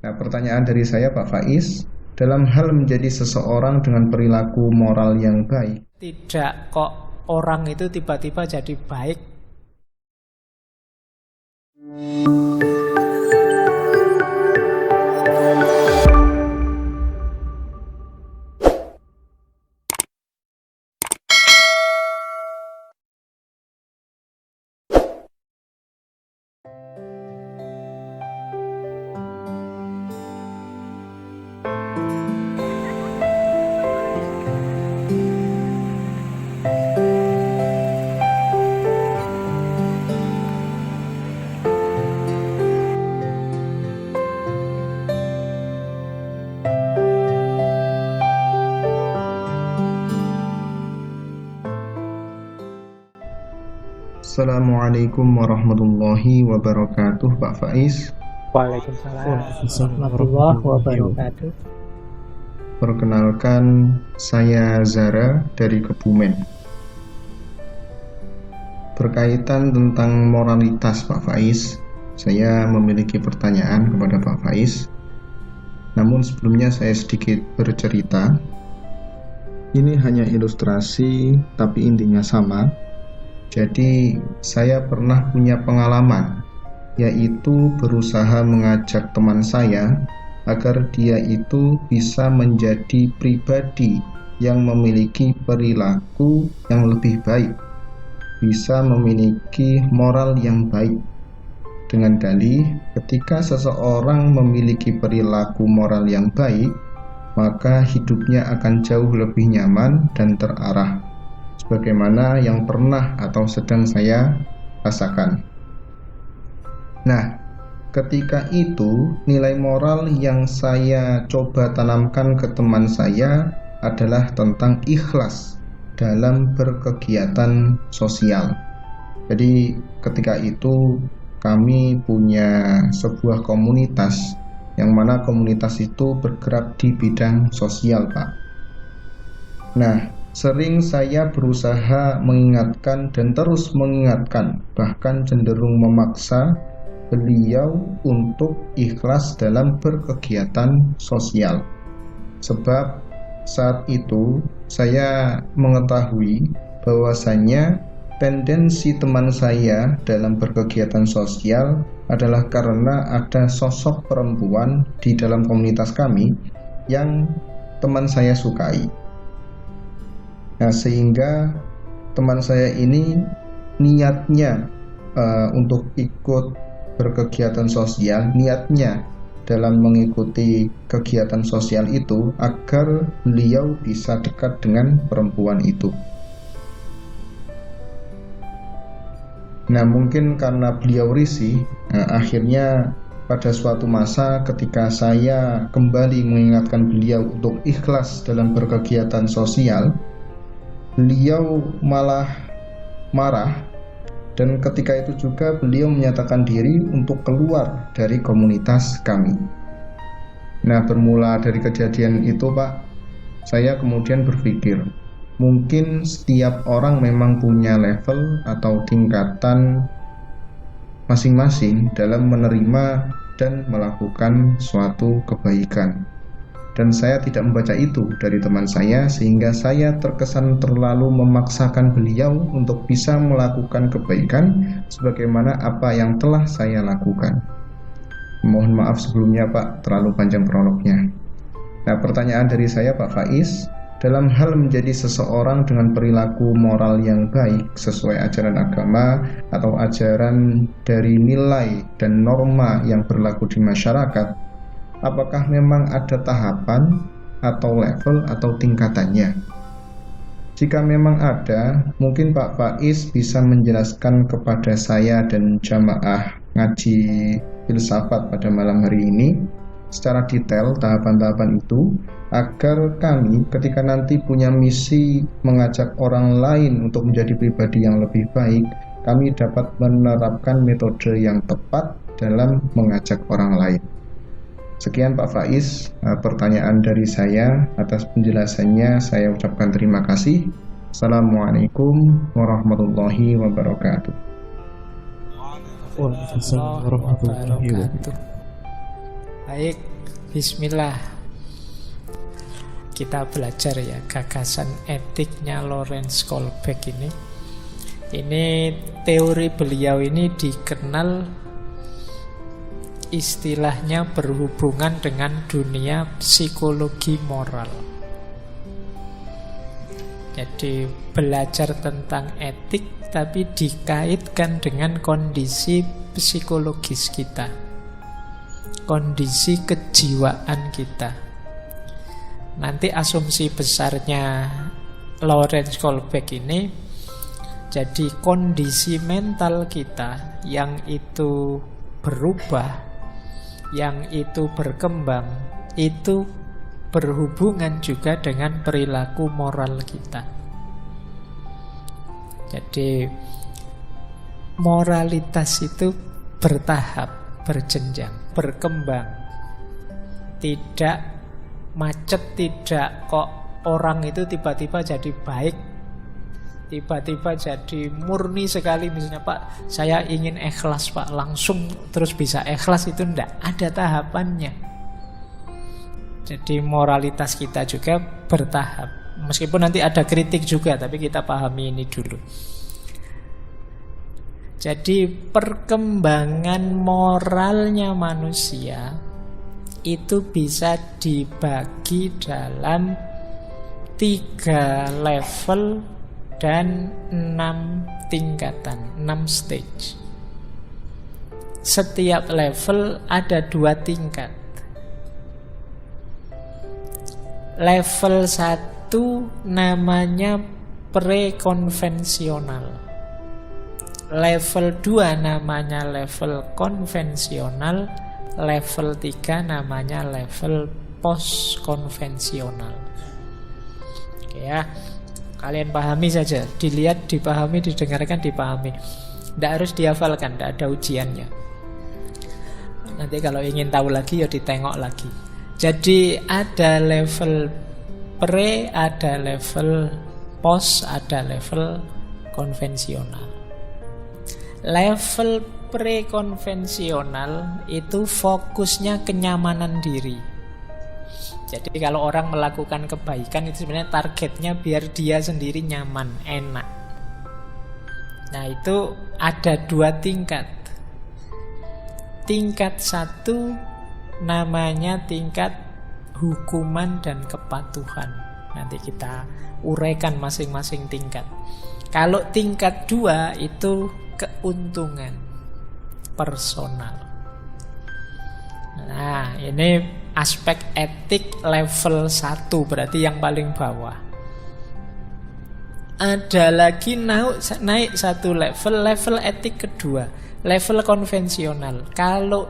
Nah, pertanyaan dari saya Pak Faiz, dalam hal menjadi seseorang dengan perilaku moral yang baik, Tidak kok orang itu tiba-tiba jadi baik. Assalamualaikum warahmatullahi wabarakatuh Pak Faiz. Waalaikumsalam warahmatullahi wabarakatuh. Perkenalkan, saya Zara dari Kebumen. Berkaitan tentang moralitas Pak Faiz, saya memiliki pertanyaan kepada Pak Faiz. Namun sebelumnya saya sedikit bercerita. Ini hanya ilustrasi, tapi intinya sama. Jadi saya pernah punya pengalaman, yaitu berusaha mengajak teman saya agar dia itu bisa menjadi pribadi yang memiliki perilaku yang lebih baik, bisa memiliki moral yang baik. Dengan dalih, ketika seseorang memiliki perilaku moral yang baik, maka hidupnya akan jauh lebih nyaman dan terarah, sebagaimana yang pernah atau sedang saya rasakan. Nah, ketika itu nilai moral yang saya coba tanamkan ke teman saya adalah tentang ikhlas dalam berkegiatan sosial. Jadi ketika itu kami punya sebuah komunitas, yang mana komunitas itu bergerak di bidang sosial, Pak. Nah, sering saya berusaha mengingatkan dan terus mengingatkan, bahkan cenderung memaksa beliau untuk ikhlas dalam berkegiatan sosial. Sebab saat itu saya mengetahui bahwasannya tendensi teman saya dalam berkegiatan sosial adalah karena ada sosok perempuan di dalam komunitas kami yang teman saya sukai. Nah, sehingga teman saya ini niatnya untuk ikut berkegiatan sosial, niatnya dalam mengikuti kegiatan sosial itu agar beliau bisa dekat dengan perempuan itu. Nah, mungkin karena beliau risih, akhirnya pada suatu masa ketika saya kembali mengingatkan beliau untuk ikhlas dalam berkegiatan sosial, beliau malah marah, dan ketika itu juga beliau menyatakan diri untuk keluar dari komunitas kami. Nah, bermula dari kejadian itu, Pak, saya kemudian berpikir, mungkin setiap orang memang punya level atau tingkatan masing-masing dalam menerima dan melakukan suatu kebaikan. Dan saya tidak membaca itu dari teman saya, sehingga saya terkesan terlalu memaksakan beliau untuk bisa melakukan kebaikan sebagaimana apa yang telah saya lakukan. Mohon maaf sebelumnya, Pak, terlalu panjang prolognya. Nah, pertanyaan dari saya, Pak Faiz, dalam hal menjadi seseorang dengan perilaku moral yang baik sesuai ajaran agama atau ajaran dari nilai dan norma yang berlaku di masyarakat, apakah memang ada tahapan atau level atau tingkatannya? Jika memang ada, mungkin Pak Faiz bisa menjelaskan kepada saya dan jamaah ngaji filsafat pada malam hari ini secara detail tahapan-tahapan itu, agar kami ketika nanti punya misi mengajak orang lain untuk menjadi pribadi yang lebih baik, kami dapat menerapkan metode yang tepat dalam mengajak orang lain. Sekian Pak Faiz, pertanyaan dari saya. Atas penjelasannya saya ucapkan terima kasih. Assalamualaikum warahmatullahi wabarakatuh. Waalaikumsalam warahmatullahi wabarakatuh. Baik, Bismillah. Kita belajar ya gagasan etiknya Lorenz Kolbeck ini. Ini teori beliau ini dikenal istilahnya berhubungan dengan dunia psikologi moral. Jadi belajar tentang etik tapi dikaitkan dengan kondisi psikologis kita, kondisi kejiwaan kita. Nanti asumsi besarnya Lorenz Kolbeck ini, jadi kondisi mental kita yang itu berubah, yang itu berkembang, itu berhubungan juga dengan perilaku moral kita. Jadi moralitas itu bertahap, berjenjang, berkembang. Tidak macet, tidak kok orang itu tiba-tiba jadi baik, tiba-tiba jadi murni sekali. Misalnya, Pak, saya ingin ikhlas, Pak, langsung terus bisa ikhlas, itu enggak, ada tahapannya. Jadi moralitas kita juga bertahap. Meskipun nanti ada kritik juga, tapi kita pahami ini dulu. Jadi perkembangan moralnya manusia itu bisa dibagi dalam 3 level dan 6 tingkatan, 6 stage. Setiap level ada 2 tingkat. Level 1 namanya prekonvensional. Level 2 namanya level konvensional. Level 3 namanya level post-konvensional. Oke ya, kalian pahami saja. Dilihat, dipahami, didengarkan, dipahami. Tidak harus dihafalkan, tidak ada ujiannya. Nanti kalau ingin tahu lagi ya ditengok lagi. Jadi ada level pre, ada level post, ada level konvensional. Level prekonvensional itu fokusnya kenyamanan diri. Jadi kalau orang melakukan kebaikan itu sebenarnya targetnya biar dia sendiri nyaman, enak. Nah itu ada 2 tingkat. Tingkat 1 namanya tingkat hukuman dan kepatuhan. Nanti kita uraikan masing-masing tingkat. Kalau tingkat 2 itu keuntungan personal. Nah, ini aspek etik level 1, berarti yang paling bawah. Ada lagi naik 1 level etik kedua, level konvensional. Kalau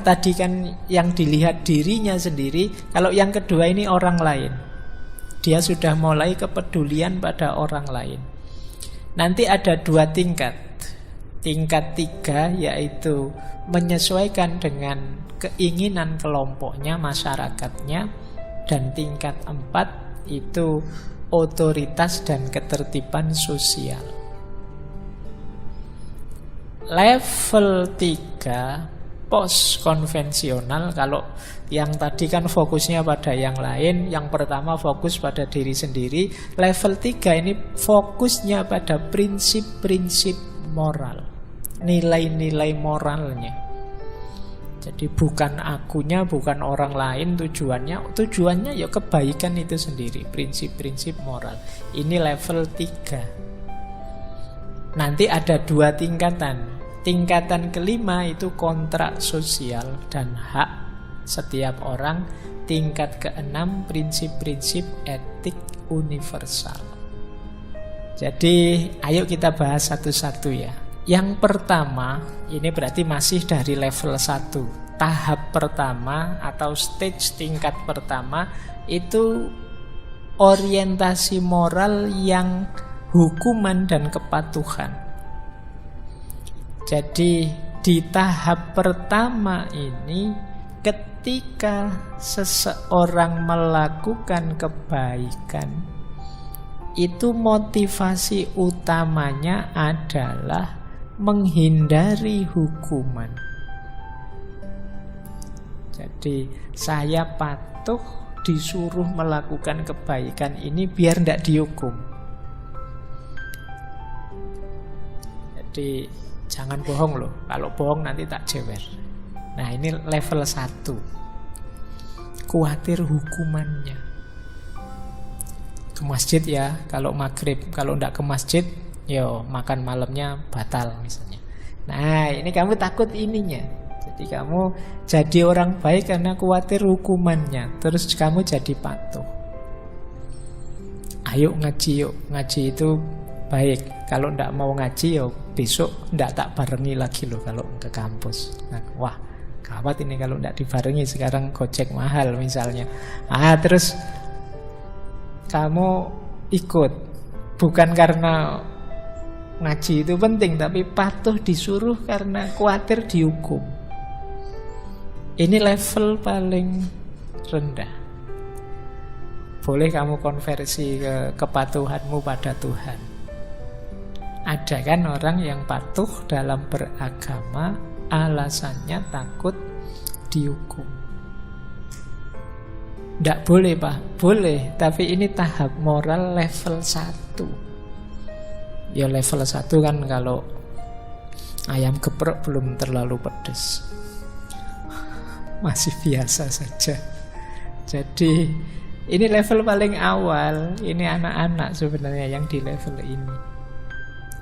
tadi kan yang dilihat dirinya sendiri, kalau yang kedua ini orang lain. Dia sudah mulai kepedulian pada orang lain. Nanti ada 2 tingkat. Tingkat 3 yaitu menyesuaikan dengan keinginan kelompoknya, masyarakatnya. Dan tingkat 4 itu otoritas dan ketertiban sosial. Level 3 post konvensional. Kalau yang tadi kan fokusnya pada yang lain, yang pertama fokus pada diri sendiri. Level 3 ini fokusnya pada prinsip-prinsip moral, nilai-nilai moralnya. Jadi bukan akunya, bukan orang lain tujuannya ya kebaikan itu sendiri, prinsip-prinsip moral. Ini level 3. Nanti ada 2 tingkatan. Tingkatan kelima itu kontrak sosial dan hak setiap orang. Tingkat ke-6 prinsip-prinsip etik universal. Jadi ayo kita bahas satu-satu ya. Yang pertama, ini berarti masih dari level 1. Tahap pertama atau stage tingkat pertama itu orientasi moral yang hukuman dan kepatuhan. Jadi di tahap pertama ini, ketika seseorang melakukan kebaikan, itu motivasi utamanya adalah menghindari hukuman. Jadi saya patuh disuruh melakukan kebaikan ini biar tidak dihukum. Jadi jangan bohong loh. Kalau bohong nanti tak jewer. Nah ini level 1. Khawatir hukumannya. Ke masjid ya kalau maghrib. Kalau tidak ke masjid, yo makan malamnya batal misalnya. Nah ini kamu takut ininya. Jadi kamu jadi orang baik karena khawatir hukumannya. Terus kamu jadi patuh. Ayo ngaji yuk. Ngaji itu baik. Kalau tidak mau ngaji ya besok tidak tak barengi lagi loh kalau ke kampus. Nah, wah gawat ini kalau tidak dibarengi. Sekarang Gojek mahal misalnya. Terus kamu ikut. Bukan karena ngaji itu penting, tapi patuh disuruh karena khawatir dihukum. Ini level paling rendah. Boleh kamu konversi ke kepatuhanmu pada Tuhan. Ada kan orang yang patuh dalam beragama alasannya takut dihukum. Tidak boleh Pak, boleh. Tapi ini tahap moral level 1. Ya level 1 kan kalau ayam geprek belum terlalu pedas, masih biasa saja. Jadi ini level paling awal. Ini anak-anak sebenarnya yang di level ini.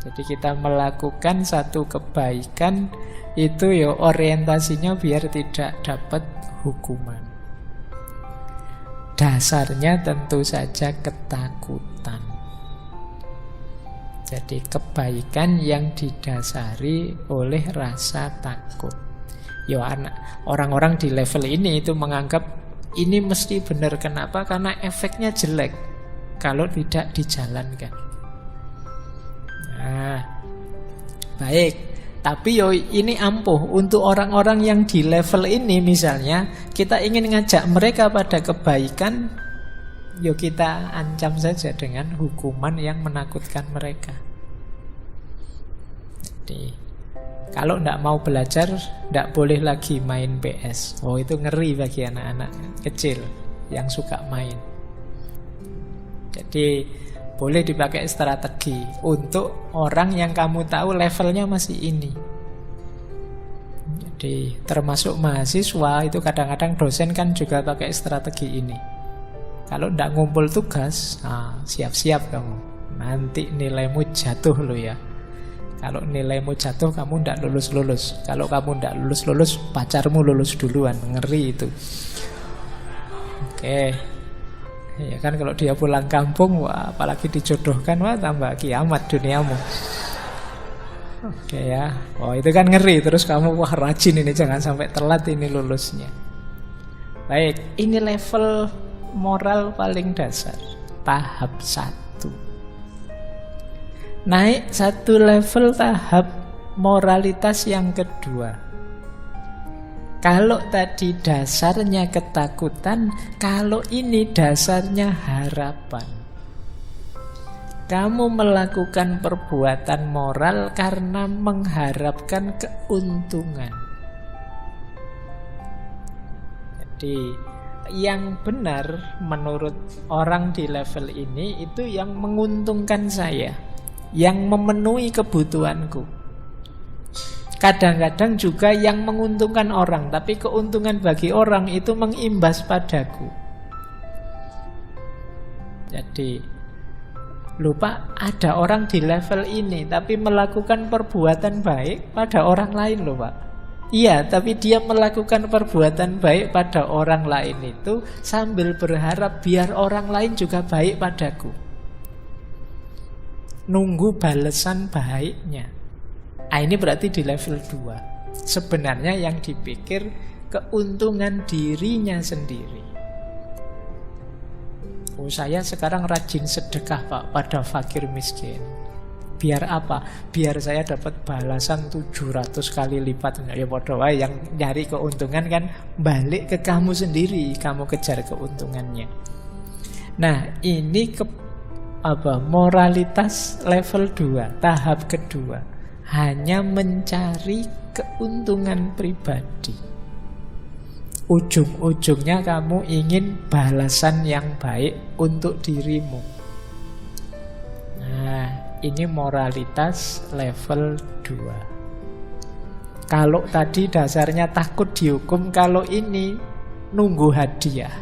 Jadi kita melakukan satu kebaikan itu ya orientasinya biar tidak dapat hukuman. Dasarnya tentu saja ketakutan. Jadi kebaikan yang didasari oleh rasa takut. Ya orang-orang di level ini itu menganggap ini mesti benar. Kenapa? Karena efeknya jelek kalau tidak dijalankan. Nah, baik. Tapi yo ini ampuh untuk orang-orang yang di level ini. Misalnya kita ingin ngajak mereka pada kebaikan, yo kita ancam saja dengan hukuman yang menakutkan mereka. Jadi kalau tidak mau belajar, tidak boleh lagi main PS. Oh itu ngeri bagi anak-anak kecil yang suka main. Jadi boleh dipakai strategi untuk orang yang kamu tahu levelnya masih ini. Jadi termasuk mahasiswa itu kadang-kadang dosen kan juga pakai strategi ini. Kalau tidak ngumpul tugas, siap-siap kamu. Nanti nilaimu jatuh loh ya. Kalau nilaimu jatuh kamu tidak lulus-lulus. Kalau kamu tidak lulus-lulus, pacarmu lulus duluan. Ngeri itu. Oke. Ya kan kalau dia pulang kampung, wah apalagi dijodohkan, wah tambah kiamat duniamu. Oke ya. Oh itu kan ngeri. Terus kamu wah rajin ini, jangan sampai telat ini lulusnya. Baik, ini level moral paling dasar. Tahap 1. Naik satu level tahap moralitas yang kedua. Kalau tadi dasarnya ketakutan, kalau ini dasarnya harapan. Kamu melakukan perbuatan moral karena mengharapkan keuntungan. Jadi yang benar menurut orang di level ini itu yang menguntungkan saya, yang memenuhi kebutuhanku. Kadang-kadang juga yang menguntungkan orang, tapi keuntungan bagi orang itu mengimbas padaku. Jadi lupa ada orang di level ini tapi melakukan perbuatan baik pada orang lain loh Pak. Iya, tapi dia melakukan perbuatan baik pada orang lain itu sambil berharap biar orang lain juga baik padaku. Nunggu balasan baiknya. Ini berarti di level 2. Sebenarnya yang dipikir keuntungan dirinya sendiri. Oh saya sekarang rajin sedekah Pak pada fakir miskin. Biar apa? Biar saya dapat balasan 700 kali lipat. Ya bodoh wae, yang nyari keuntungan kan balik ke kamu sendiri. Kamu kejar keuntungannya. Nah ini moralitas level 2, tahap kedua. Hanya mencari keuntungan pribadi. ujung-ujungnya kamu ingin balasan yang baik untuk dirimu. Nah, ini moralitas level 2. Kalau tadi dasarnya takut dihukum, kalau ini nunggu hadiah.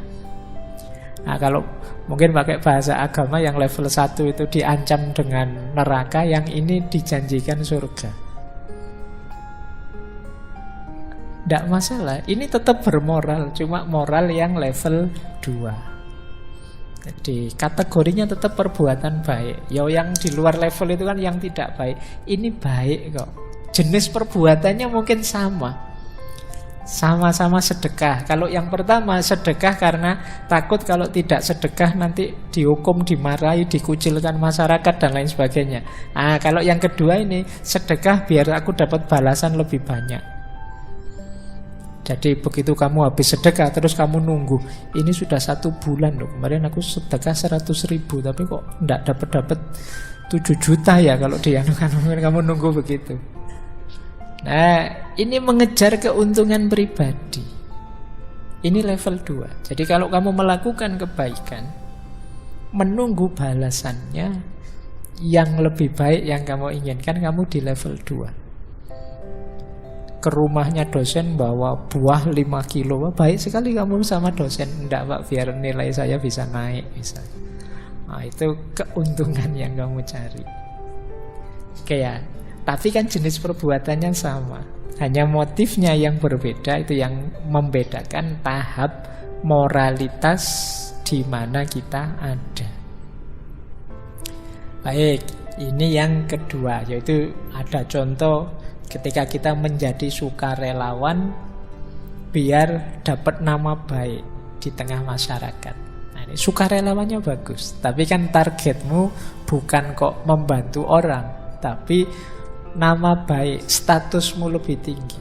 Nah, kalau mungkin pakai bahasa agama yang level 1 itu diancam dengan neraka, yang ini dijanjikan surga. Tidak masalah, ini tetap bermoral, cuma moral yang level 2. Jadi kategorinya tetap perbuatan baik. Ya, yang di luar level itu kan yang tidak baik. Ini baik kok. Jenis perbuatannya mungkin sama. Sama-sama sedekah. Kalau yang pertama sedekah karena takut kalau tidak sedekah nanti dihukum, dimarahi, dikucilkan masyarakat dan lain sebagainya. Nah, kalau yang kedua ini sedekah biar aku dapat balasan lebih banyak. Jadi begitu kamu habis sedekah terus kamu nunggu, ini sudah 1 bulan loh, kemarin aku sedekah 100.000 tapi kok enggak dapat 7 juta ya kalau dianukan, kamu nunggu begitu. Nah, ini mengejar keuntungan pribadi. Ini level 2. Jadi kalau kamu melakukan kebaikan, menunggu balasannya yang lebih baik yang kamu inginkan, kamu di level 2. Ke rumahnya dosen bawa buah 5 kilo, baik sekali kamu sama dosen. Enggak Pak, biar nilai saya bisa naik misalnya. Nah, itu keuntungan yang kamu cari. Oke ya, tapi kan jenis perbuatannya sama, hanya motifnya yang berbeda. Itu yang membedakan tahap moralitas di mana kita ada. Baik, ini yang kedua, yaitu ada contoh ketika kita menjadi sukarelawan biar dapat nama baik di tengah masyarakat. Nah, ini sukarelawannya bagus, tapi kan targetmu bukan kok membantu orang, tapi nama baik, statusmu lebih tinggi.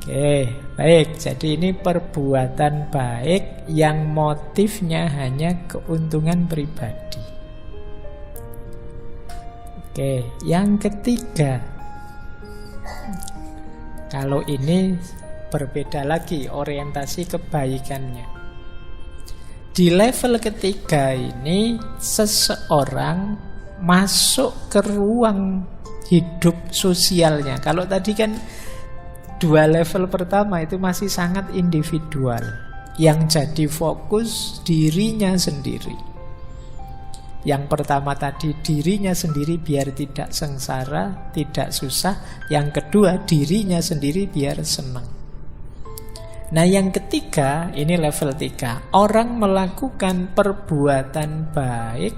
Oke, baik. Jadi ini perbuatan baik yang motifnya hanya keuntungan pribadi. Oke, yang ketiga, kalau ini berbeda lagi orientasi kebaikannya. Di level ketiga ini seseorang masuk ke ruang hidup sosialnya. Kalau tadi kan 2 level pertama itu masih sangat individual, yang jadi fokus dirinya sendiri. Yang pertama tadi dirinya sendiri biar tidak sengsara, tidak susah. Yang kedua dirinya sendiri biar senang. Nah, yang ketiga ini level 3. Orang melakukan perbuatan baik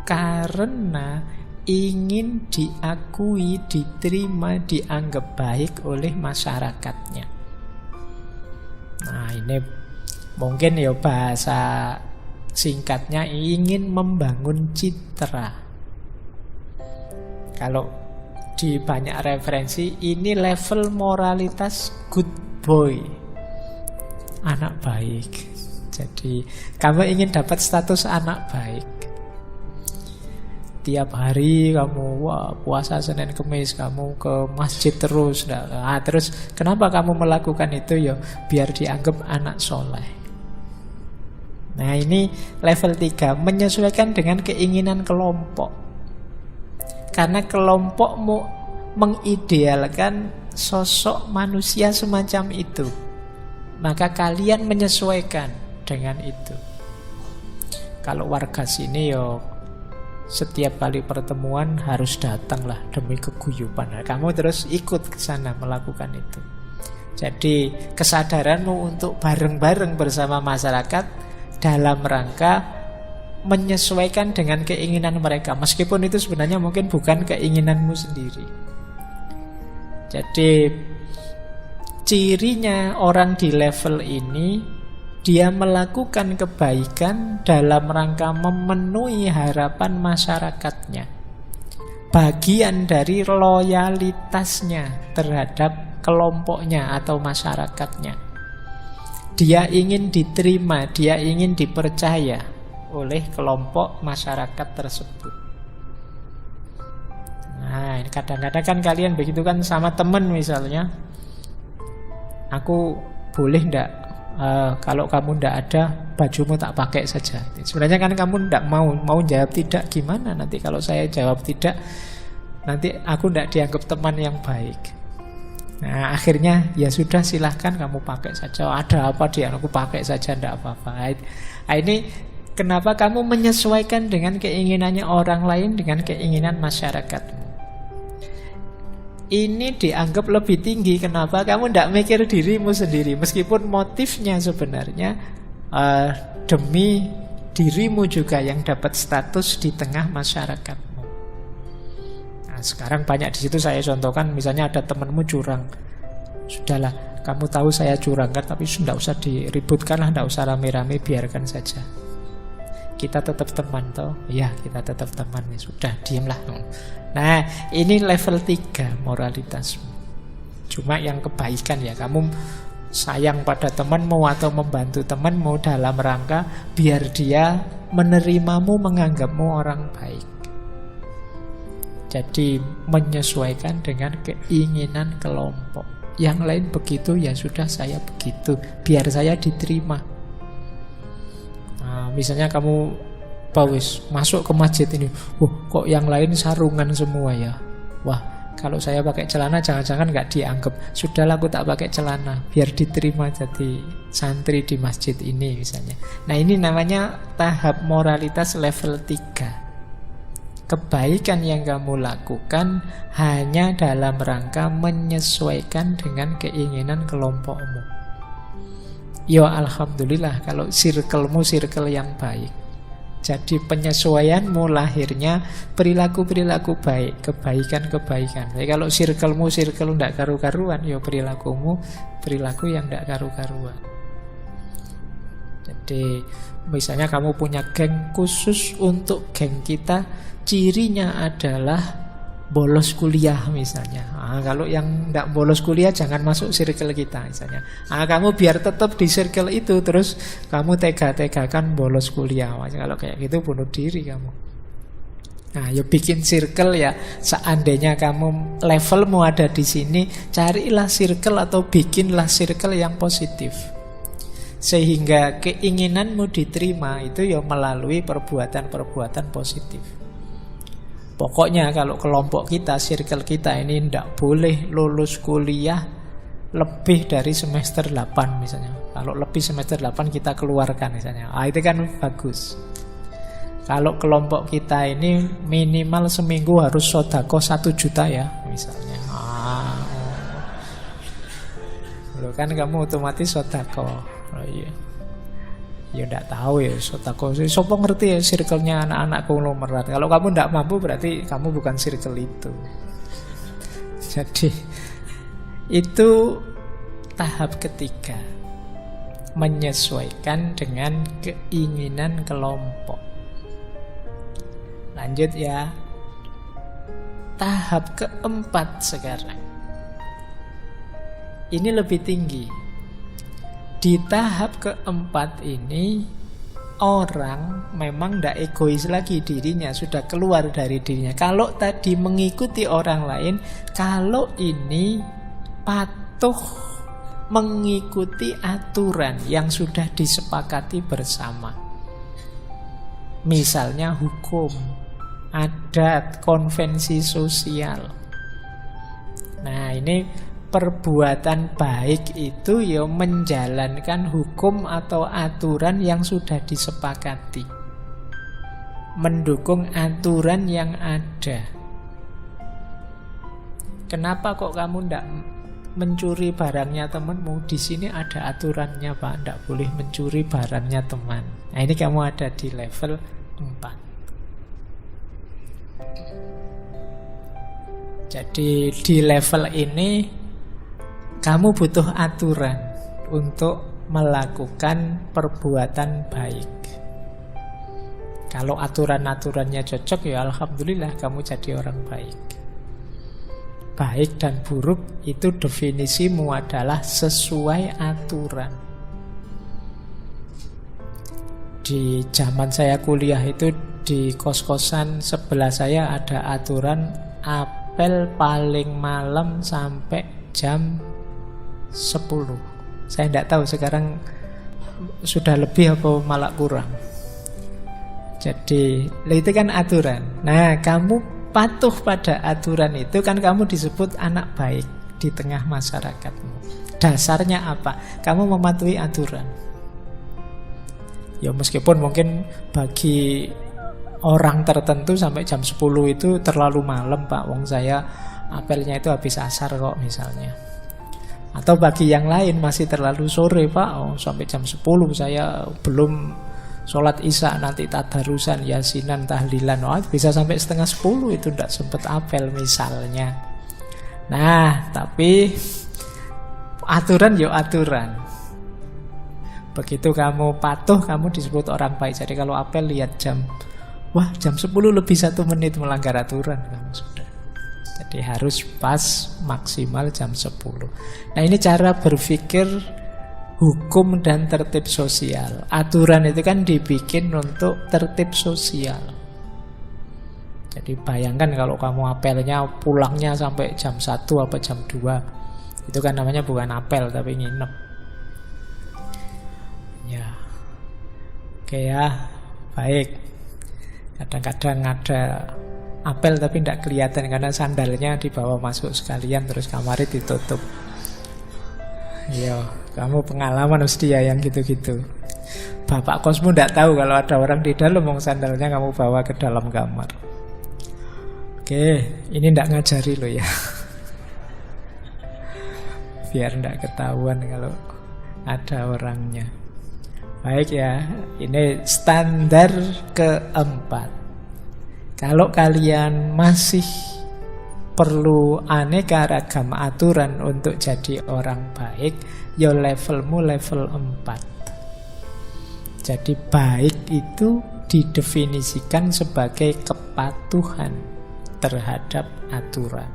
karena ingin diakui, diterima, dianggap baik oleh masyarakatnya. Nah, ini mungkin ya bahasa singkatnya ingin membangun citra. Kalau di banyak referensi ini level moralitas good boy, anak baik. Jadi kamu ingin dapat status anak baik. Tiap hari kamu puasa Senin Kemis, kamu ke masjid terus. Nah, terus kenapa kamu melakukan itu? Ya biar dianggap anak soleh. Nah, ini level 3, menyesuaikan dengan keinginan kelompok. Karena kelompokmu mengidealkan sosok manusia semacam itu, maka kalian menyesuaikan dengan itu. Kalau warga sini yo setiap kali pertemuan harus datanglah demi keguyuban. Nah, kamu terus ikut ke sana melakukan itu. Jadi kesadaranmu untuk bareng-bareng bersama masyarakat dalam rangka menyesuaikan dengan keinginan mereka, meskipun itu sebenarnya mungkin bukan keinginanmu sendiri. Jadi cirinya orang di level ini, dia melakukan kebaikan dalam rangka memenuhi harapan masyarakatnya, bagian dari loyalitasnya terhadap kelompoknya atau masyarakatnya. Dia ingin diterima, dia ingin dipercaya oleh kelompok masyarakat tersebut. Nah, kadang-kadang kan kalian begitu kan sama teman misalnya. aku boleh ndak kalau kamu ndak ada, bajumu tak pakai saja. Sebenarnya kan kamu ndak mau jawab tidak, gimana nanti kalau saya jawab tidak, nanti aku ndak dianggap teman yang baik. Nah akhirnya ya sudah, silahkan kamu pakai saja, ada apa dia, aku pakai saja, ndak apa-apa. Nah, ini kenapa kamu menyesuaikan dengan keinginannya orang lain dengan keinginan masyarakatmu. Ini dianggap lebih tinggi. Kenapa? Kamu tidak mikir dirimu sendiri. Meskipun motifnya sebenarnya demi dirimu juga yang dapat status di tengah masyarakatmu. Nah, sekarang banyak di situ saya contohkan, misalnya ada temanmu curang. Sudahlah, kamu tahu saya curang kan, tapi tidak usah diributkan lah, tidak usah rame-rame, biarkan saja. Kita tetap teman toh. Ya, kita tetap teman. Ya sudah, diamlah. Nah, ini level 3 moralitasmu. Cuma yang kebaikan ya, kamu sayang pada temanmu atau membantu temanmu dalam rangka biar dia menerimamu, menganggapmu orang baik. Jadi menyesuaikan dengan keinginan kelompok. Yang lain begitu, ya sudah saya begitu, biar saya diterima. Nah, misalnya kamu Pawis masuk ke masjid ini, kok yang lain sarungan semua ya. Wah, kalau saya pakai celana jangan-jangan nggak dianggap. Sudahlah, aku tak pakai celana biar diterima jadi santri di masjid ini misalnya. Nah ini namanya tahap moralitas level 3. Kebaikan yang kamu lakukan hanya dalam rangka menyesuaikan dengan keinginan kelompokmu. Ya alhamdulillah kalau circlemu circle yang baik. Jadi penyesuaianmu lahirnya perilaku-perilaku baik, kebaikan-kebaikan. Jadi kalau circlemu circle tidak karu-karuan, ya perilakumu perilaku yang tidak karu-karuan. Jadi misalnya kamu punya geng khusus untuk geng kita, cirinya adalah bolos kuliah misalnya. Kalau yang tidak bolos kuliah jangan masuk circle kita misalnya. Kamu biar tetap di circle itu, terus kamu tega-tegakan bolos kuliah. Kalau kayak gitu bunuh diri kamu. Nah, ya bikin circle ya. Seandainya kamu levelmu ada di sini, carilah circle atau bikinlah circle yang positif. Sehingga keinginanmu diterima itu ya melalui perbuatan-perbuatan positif. Pokoknya kalau kelompok kita, circle kita ini tidak boleh lulus kuliah lebih dari semester 8 misalnya. Kalau lebih semester 8 kita keluarkan misalnya. Itu kan bagus. Kalau kelompok kita ini minimal seminggu harus sodako 1 juta ya misalnya. Loh kan kamu otomatis sodako. Oh iya. Ya enggak tahu ya sodako. Sopo ngerti ya circle-nya anak-anak konglomerat. Kalau kamu enggak mampu berarti kamu bukan circle itu. Jadi itu tahap ketiga, menyesuaikan dengan keinginan kelompok. Lanjut ya. Tahap keempat sekarang. Ini lebih tinggi. Di tahap keempat ini orang memang tidak egois lagi dirinya, sudah keluar dari dirinya. Kalau tadi mengikuti orang lain, kalau ini patuh mengikuti aturan yang sudah disepakati bersama. Misalnya hukum, adat, konvensi sosial. Nah ini perbuatan baik itu ya menjalankan hukum atau aturan yang sudah disepakati, mendukung aturan yang ada. Kenapa kok kamu tidak mencuri barangnya temanmu? Di sini ada aturannya Pak, tidak boleh mencuri barangnya teman. Nah ini kamu ada di level 4. Jadi di level ini kamu butuh aturan untuk melakukan perbuatan baik. Kalau aturan-aturannya cocok ya alhamdulillah kamu jadi orang baik. Baik dan buruk itu definisimu adalah sesuai aturan. Di zaman saya kuliah itu di kos-kosan sebelah saya ada aturan apel paling malam sampai jam 10. Saya tidak tahu sekarang sudah lebih apa malah kurang. Jadi itu kan aturan. Nah, kamu patuh pada aturan itu kan kamu disebut anak baik di tengah masyarakatmu. Dasarnya apa? Kamu mematuhi aturan. Ya meskipun mungkin bagi orang tertentu sampai jam 10 itu terlalu malam, Pak. Wong saya apelnya itu habis asar kok misalnya. Atau bagi yang lain masih terlalu sore, Pak. Oh, sampai jam 10 saya belum sholat isya, nanti tadarusan, yasinan, tahlilan. Oh, bisa sampai setengah 10 itu tidak sempat apel misalnya. Nah, tapi aturan ya aturan. Begitu kamu patuh, kamu disebut orang baik. Jadi kalau apel lihat jam, wah jam 10 lebih 1 menit melanggar aturan, kamu sudah. Jadi harus pas maksimal jam 10. Nah ini cara berpikir hukum dan tertib sosial. Aturan itu kan dibikin untuk tertib sosial. Jadi bayangkan kalau kamu apelnya pulangnya sampai jam 1 apa jam 2. Itu kan namanya bukan apel tapi nginep. Ya, oke ya, baik. Kadang-kadang ada apel tapi tidak kelihatan karena sandalnya dibawa masuk sekalian terus kamarnya ditutup. Ya, kamu pengalaman mesti ya yang gitu-gitu. Bapak kosmu tidak tahu kalau ada orang di dalam, mau sandalnya kamu bawa ke dalam kamar. Oke, ini tidak ngajari lo ya. Biar tidak ketahuan kalau ada orangnya. Baik ya, ini standar keempat. Kalau kalian masih perlu aneka ragam aturan untuk jadi orang baik, ya levelmu level 4. Jadi baik itu didefinisikan sebagai kepatuhan terhadap aturan.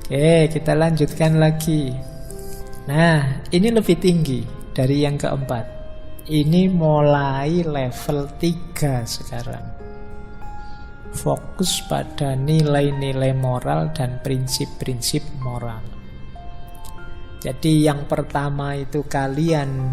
Oke, kita lanjutkan lagi. Nah, ini lebih tinggi dari yang keempat. Ini mulai level 3 sekarang. Fokus pada nilai-nilai moral dan prinsip-prinsip moral. Jadi yang pertama itu kalian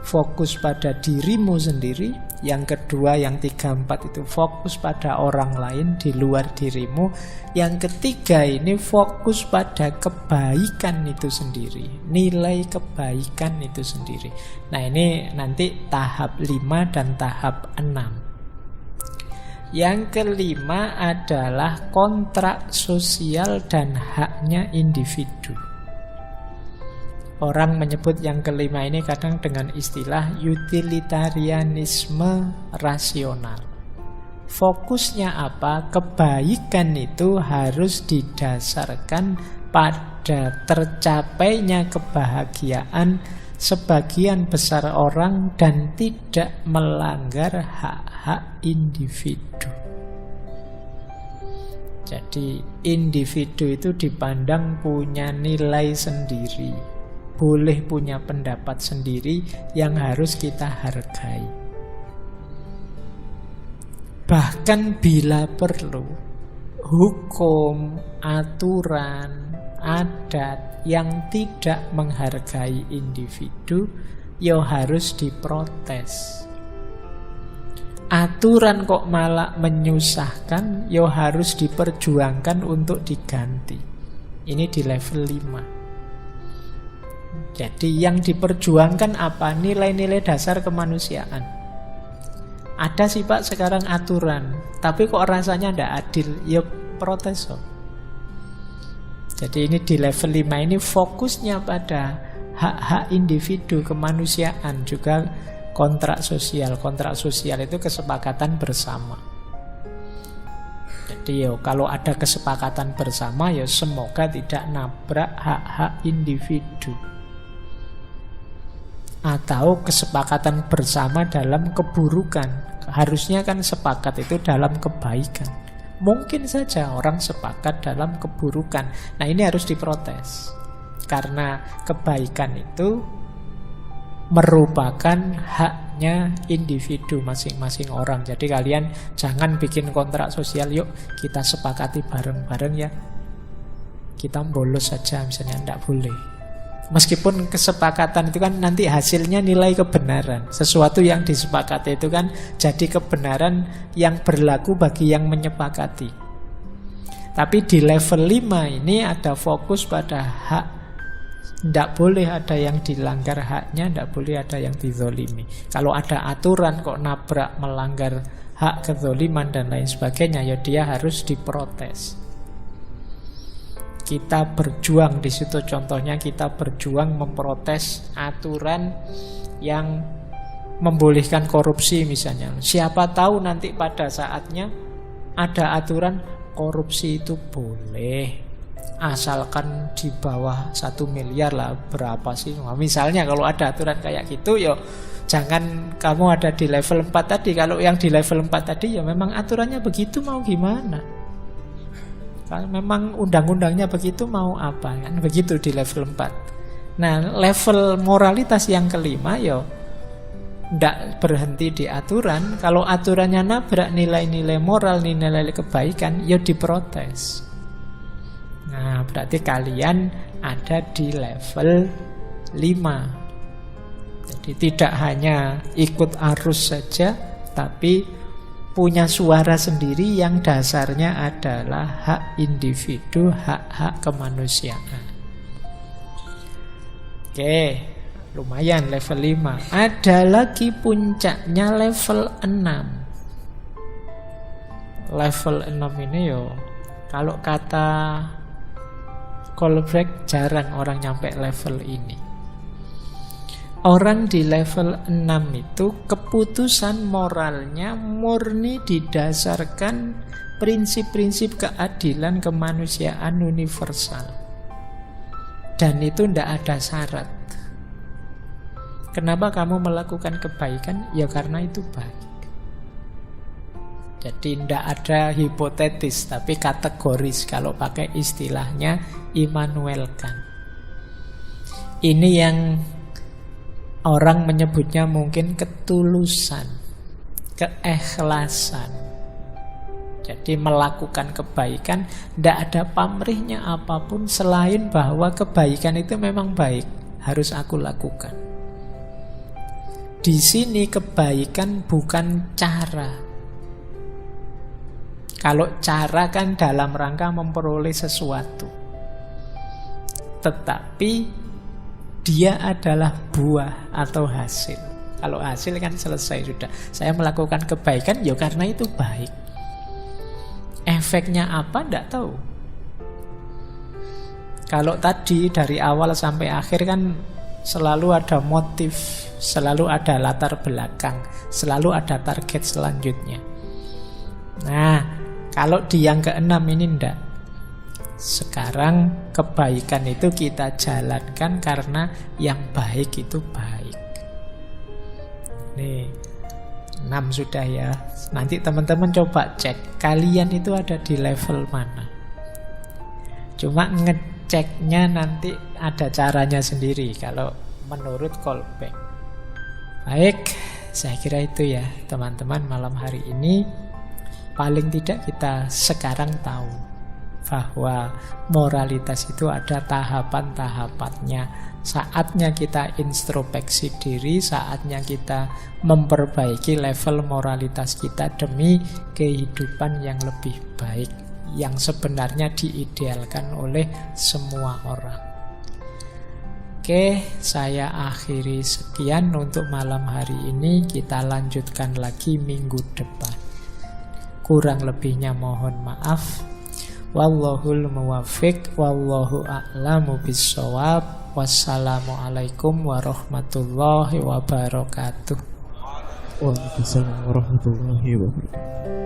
fokus pada dirimu sendiri. Yang kedua, yang 3, 4 itu fokus pada orang lain di luar dirimu. Yang ketiga ini fokus pada kebaikan itu sendiri, nilai kebaikan itu sendiri. Nah ini nanti tahap 5 dan tahap 6. Yang kelima adalah kontrak sosial dan haknya individu. Orang menyebut yang kelima ini kadang dengan istilah utilitarianisme rasional. Fokusnya apa? Kebaikan itu harus didasarkan pada tercapainya kebahagiaan sebagian besar orang dan tidak melanggar hak-hak individu. Jadi individu itu dipandang punya nilai sendiri, boleh punya pendapat sendiri yang harus kita hargai. Bahkan bila perlu, hukum, aturan, adat yang tidak menghargai individu, ya harus diprotes. Aturan kok malah menyusahkan, ya harus diperjuangkan untuk diganti. Ini di level 5. Jadi yang diperjuangkan apa? Nilai-nilai dasar kemanusiaan. Ada sih Pak sekarang aturan, tapi kok rasanya tidak adil, ya protes. Jadi ini di level 5 ini fokusnya pada hak-hak individu, kemanusiaan, juga kontrak sosial. Kontrak sosial itu kesepakatan bersama. Jadi ya kalau ada kesepakatan bersama ya semoga tidak nabrak hak-hak individu. Atau kesepakatan bersama dalam keburukan. Harusnya kan sepakat itu dalam kebaikan. Mungkin saja orang sepakat dalam keburukan. Nah ini harus diprotes. Karena kebaikan itu merupakan haknya individu masing-masing orang. Jadi kalian jangan bikin kontrak sosial, yuk kita sepakati bareng-bareng ya. kita bolos saja misalnya, tidak boleh. Meskipun kesepakatan itu kan nanti hasilnya nilai kebenaran. Sesuatu yang disepakati itu kan jadi kebenaran yang berlaku bagi yang menyepakati. Tapi di level 5 ini ada fokus pada hak. Tidak boleh ada yang dilanggar haknya, tidak boleh ada yang dizolimi. Kalau ada aturan kok nabrak melanggar hak, kezoliman dan lain sebagainya, ya dia harus diprotes. Kita berjuang di situ, contohnya kita berjuang memprotes aturan yang membolehkan korupsi misalnya. Siapa tahu nanti pada saatnya ada aturan korupsi itu boleh, asalkan di bawah 1 miliar lah, berapa sih? Nah, misalnya kalau ada aturan kayak gitu, ya jangan kamu ada di level 4 tadi. Kalau yang di level 4 tadi ya memang aturannya begitu, mau gimana? Kalau memang undang-undangnya begitu, mau apa? Kan begitu di level 4. Nah, level moralitas yang kelima ya tidak berhenti di aturan. Kalau aturannya nabrak nilai-nilai moral, nilai-nilai kebaikan, ya diprotes. Nah, berarti kalian ada di level 5. Jadi tidak hanya ikut arus saja, tapi punya suara sendiri yang dasarnya adalah hak individu, hak-hak kemanusiaan. Oke, lumayan level 5. Ada lagi puncaknya level 6. Level 6 ini yo, kalau kata Kohlberg, jarang orang nyampe level ini. Orang di level 6 itu keputusan moralnya murni didasarkan prinsip-prinsip keadilan kemanusiaan universal. Dan itu tidak ada syarat. Kenapa kamu melakukan kebaikan? Ya karena itu baik. Jadi tidak ada hipotetis, tapi kategoris. Kalau pakai istilahnya Immanuel Kant. Ini yang orang menyebutnya mungkin ketulusan, keikhlasan. Jadi melakukan kebaikan tidak ada pamrihnya apapun selain bahwa kebaikan itu memang baik, harus aku lakukan. Di sini kebaikan bukan cara. Kalau cara kan dalam rangka memperoleh sesuatu, tetapi dia adalah buah atau hasil. Kalau hasil kan selesai sudah. Saya melakukan kebaikan ya karena itu baik. Efeknya apa? Tidak tahu. Kalau tadi dari awal sampai akhir kan selalu ada motif, selalu ada latar belakang, selalu ada target selanjutnya. Nah, kalau di yang ke-6 ini tidak. Sekarang kebaikan itu kita jalankan karena yang baik itu baik. Nih, 6 sudah ya. Nanti teman-teman coba cek kalian itu ada di level mana. Cuma ngeceknya nanti ada caranya sendiri kalau menurut Kohlberg. Baik, saya kira itu ya teman-teman malam hari ini. Paling tidak kita sekarang tahu bahwa moralitas itu ada tahapan-tahapannya. Saatnya kita introspeksi diri, saatnya kita memperbaiki level moralitas kita demi kehidupan yang lebih baik, yang sebenarnya diidealkan oleh semua orang. Oke, saya akhiri sekian untuk malam hari ini. Kita lanjutkan lagi minggu depan. Kurang lebihnya mohon maaf. Wallahul muwaffiq, wallahu a'lamu bissawab. Wassalamualaikum warahmatullahi wabarakatuh. Waalaikumsalam warahmatullahi wabarakatuh.